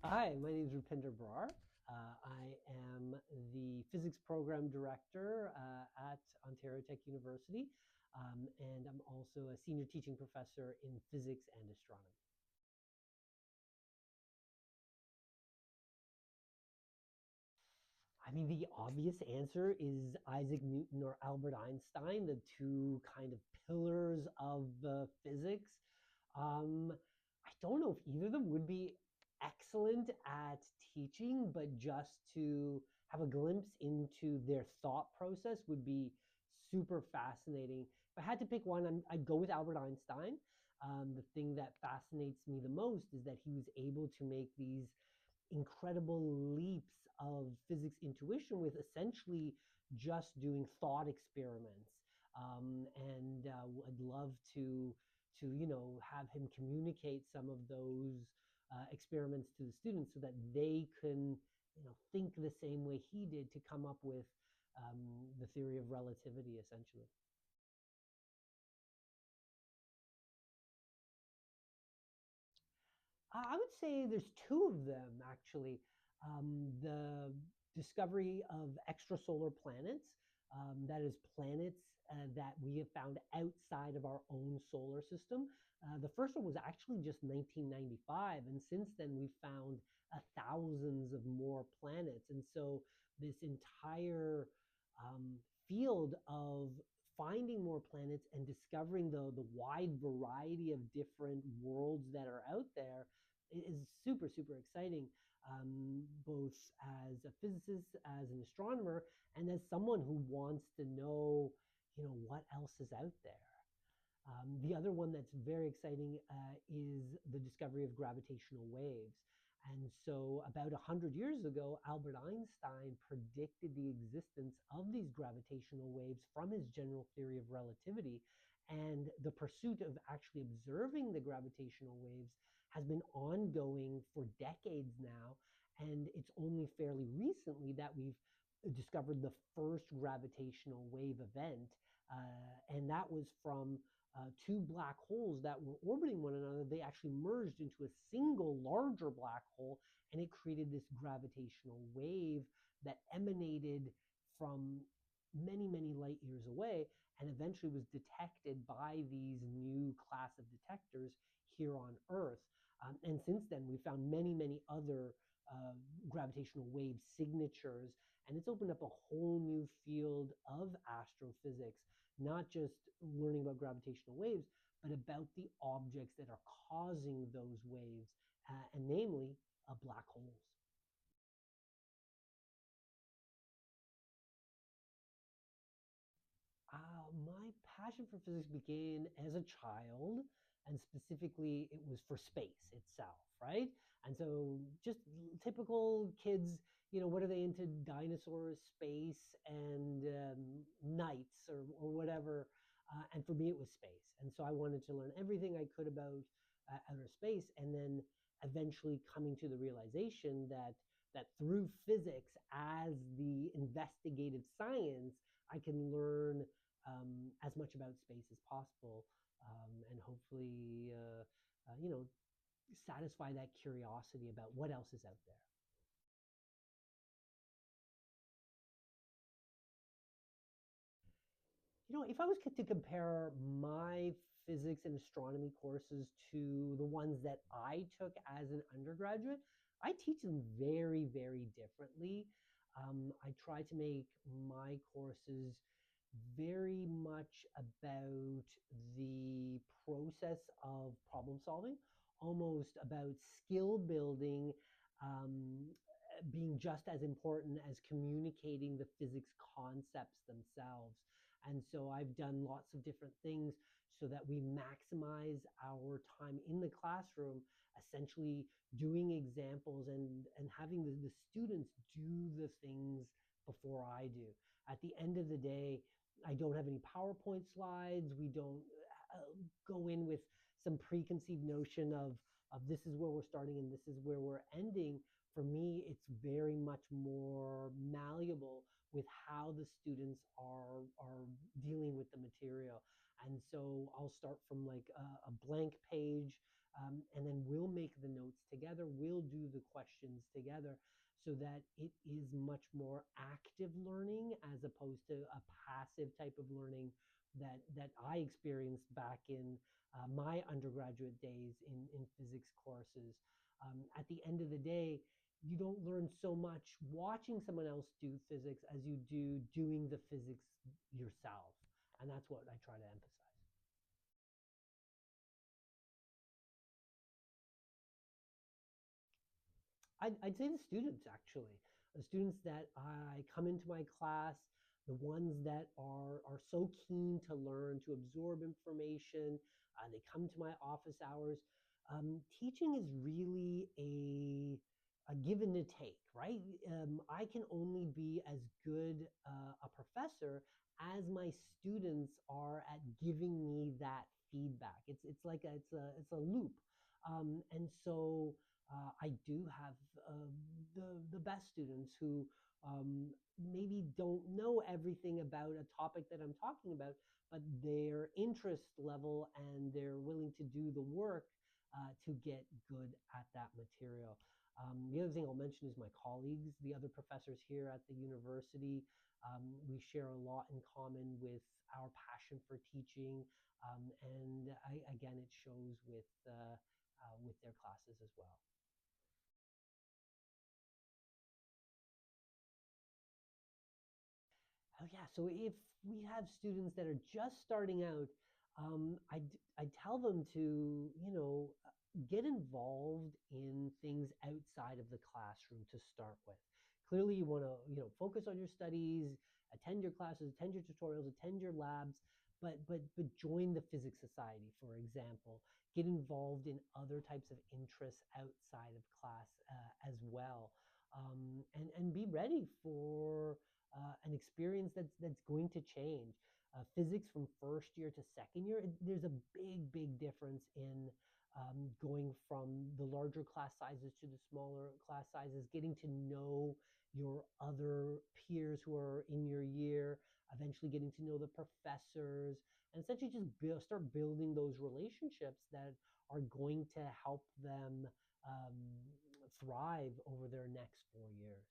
Hi, my name is Rupinder Brar. I am the physics program director at Ontario Tech University, and I'm also a senior teaching professor in physics and astronomy. I mean, the obvious answer is Isaac Newton or Albert Einstein, the two kind of pillars of physics. Um, I don't know if either of them would be excellent at teaching, but just to have a glimpse into their thought process would be super fascinating. If I had to pick one, I'd go with Albert Einstein. The thing that fascinates me the most is that he was able to make these incredible leaps of physics intuition with essentially just doing thought experiments. And I'd love to have him communicate some of those experiments to the students so that they can think the same way he did to come up with the theory of relativity, essentially. I would say there's two of them, actually. The discovery of extrasolar planets, that is, planets that we have found outside of our own solar system. The first one was actually just 1995, and since then we've found thousands of more planets. And so this entire field of finding more planets and discovering the wide variety of different worlds that are out there is super, super exciting, both as a physicist, as an astronomer, and as someone who wants to know, what else is out there. The other one that's very exciting is the discovery of gravitational waves. And so, about 100 years ago, Albert Einstein predicted the existence of these gravitational waves from his general theory of relativity. And the pursuit of actually observing the gravitational waves has been ongoing for decades now. And it's only fairly recently that we've discovered the first gravitational wave event. And that was from two black holes that were orbiting one another. They actually merged into a single larger black hole, and it created this gravitational wave that emanated from many, many light years away and eventually was detected by these new class of detectors here on Earth. And since then, we found many, many other uh, gravitational wave signatures, and it's opened up a whole new field of astrophysics, not just learning about gravitational waves, but about the objects that are causing those waves, and namely black holes. My passion for physics began as a child, and specifically, it was for space itself, right? And so, just typical kids, what are they into? Dinosaurs, space, and knights, or whatever. And for me, it was space. And so, I wanted to learn everything I could about outer space, and then eventually coming to the realization that through physics as the investigative science, I can learn as much about space as possible, and hopefully, satisfy that curiosity about what else is out there. If I was to compare my physics and astronomy courses to the ones that I took as an undergraduate, I teach them very, very differently. I try to make my courses very much about the process of problem solving, almost about skill building, um, being just as important as communicating the physics concepts themselves. And so I've done lots of different things so that we maximize our time in the classroom, essentially doing examples and having the students do the things before I do. At the end of the day, I don't have any PowerPoint slides. We don't go in with some preconceived notion of this is where we're starting and this is where we're ending. For me, it's very much more malleable with how the students are dealing with the material. And so I'll start from like a blank page and then we'll make the notes together, we'll do the questions together, so that it is much more active learning as opposed to a passive type of learning that I experienced back in my undergraduate days in physics courses. At the end of the day, you don't learn so much watching someone else do physics as you do doing the physics yourself. And that's what I try to emphasize. I'd say the students, actually, the students that I come into my class, the ones that are so keen to learn, to absorb information. They come to my office hours. Teaching is really a give and a take, right? I can only be as good a professor as my students are at giving me that feedback. It's like it's a loop, and so I do have the best students who maybe don't know everything about a topic that I'm talking about, but their interest level and they're willing to do the work to get good at that material. The other thing I'll mention is my colleagues, the other professors here at the university. We share a lot in common with our passion for teaching, and again, it shows with their classes as well. Oh yeah. So if we have students that are just starting out, I tell them to, get involved in things outside of the classroom to start with. Clearly, you want to, focus on your studies, attend your classes, attend your tutorials, attend your labs, but join the physics society, for example. Get involved in other types of interests outside of class as well, and be ready for an experience that's going to change. Physics from first year to second year, there's a big difference in going from the larger class sizes to the smaller class sizes, getting to know your other peers who are in your year, eventually getting to know the professors, and essentially just start building those relationships that are going to help them um, thrive over their next 4 years.